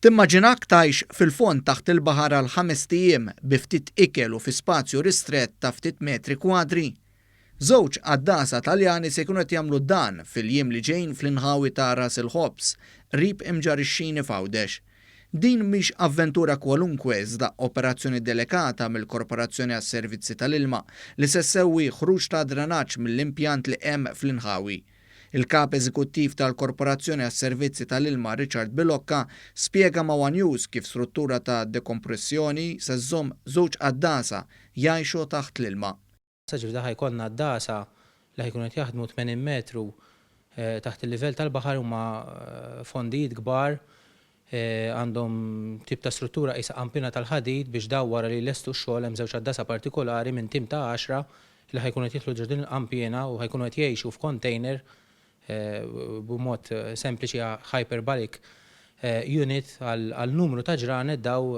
Timmaġinak tgħix fil-fond taħt il-baħar għal 5 ijiem bi ftit ikel u fi spazju ristrett ta' ftit metri kwadri? Żewġ għaddasa Taljani se jkunu qed jagħmlu dan fil-jiem li ġejjin fl-inħawi ta' Ras il-Ħobs, qrib imġarixxini f'Għawdex. Din mhix avventura kwalunkwe iżda operazzjoni delikata mill-Korporazzjoni għas-Servizzi tal-Ilma li se ssewwi ħruġ ta' drenaġġ mill-impjant li hemm fl-inħawi. Il-kap eżekuttiv tal-Korporazzjoni għas-Servizzi tal-Ilma Richard Bilokka spjega ma' One News kif struttura ta' dekompressjoni se żżomm żewġ għaddasa jgħixu taħt l-ilma. Saġib daħ jkollna għaddasa li ħajkunu qed jaħdmu 80 metru taħt il-livell tal-baħar huma fondijiet kbar għandhom tip ta' struttura qisha qampina tal-ħadid biex daw wara li lestu x-xogħol hemm żewġ għaddasa partikolari minn tim ta' 10 li ħajkunu qed jidħlu ġardin il-qampina u ħajkunu qed jgħixu f'container b'mod sempliċi hyperbaric unit għal numru ta' ġranet daw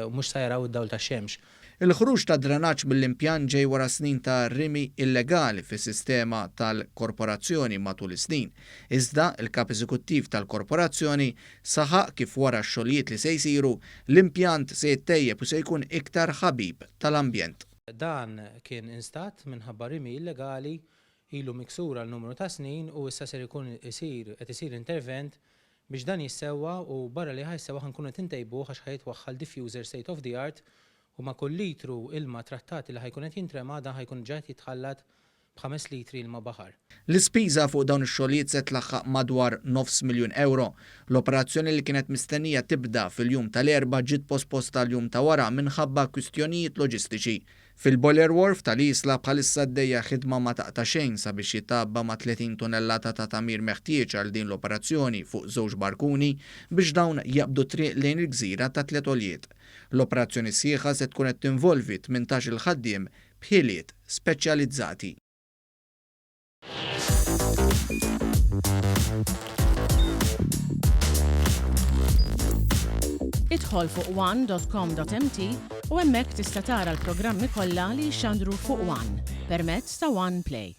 mhux se jaraw id-dawl tax-xemx. Il-ħruġ ta' drenaġġ mill-impjant ġej wara snin ta' rimi illegali fis-sistema tal-Korporazzjoni matul is-snin. Iżda il-kap eżekuttiv tal-Korporazzjoni saħaq kif wara x-xogħlijiet li se jsiru l-impjant se jittejjeb u se jkun iktar ħabib tal-ambjent. Dan kien instat minħabba rimi illegali ilu miksura l-numru ta' snin u issa ser ikun qed isir intervent biex dan jissewwa u barra li ħajsewwa ħankunu qed intejbuh għax ħajtwaħħal diffuser state of the art u ma' kull litru ilma trattati li ħajkun qed jintrema dan ħajkun ġejt jitħallat b'5 litri ilma baħar. L-ispiża fuq dawn ix-xogħlijiet se tlaħħaq madwar €900,000. L-operazzjoni li kienet mistennija tibda fil-jum tal-Erbgħa ġiet posposta l-jum ta' wara minħabba kwistjonijiet loġistiċi. Fil-Boiler Wharf tal-Isla bħalissa għaddejja ħidma ma taqta' xejn sabiex jitabba ma' 30 tonnellata ta' tamir meħtieġ għal din l-operazzjoni fuq żewġ barkuni biex dawn jaqbdu triq lejn il-gżira ta' 3 għoljiet. L-operazzjoni sieħa se tkun qed tinvolvi 18 ħaddiem b'ħiliet speċjalizzati. Idħol fuq one.com.mt u hemmhekk tista' tara l-programmi kollha li jxandru fuq One permezz ta' One Play.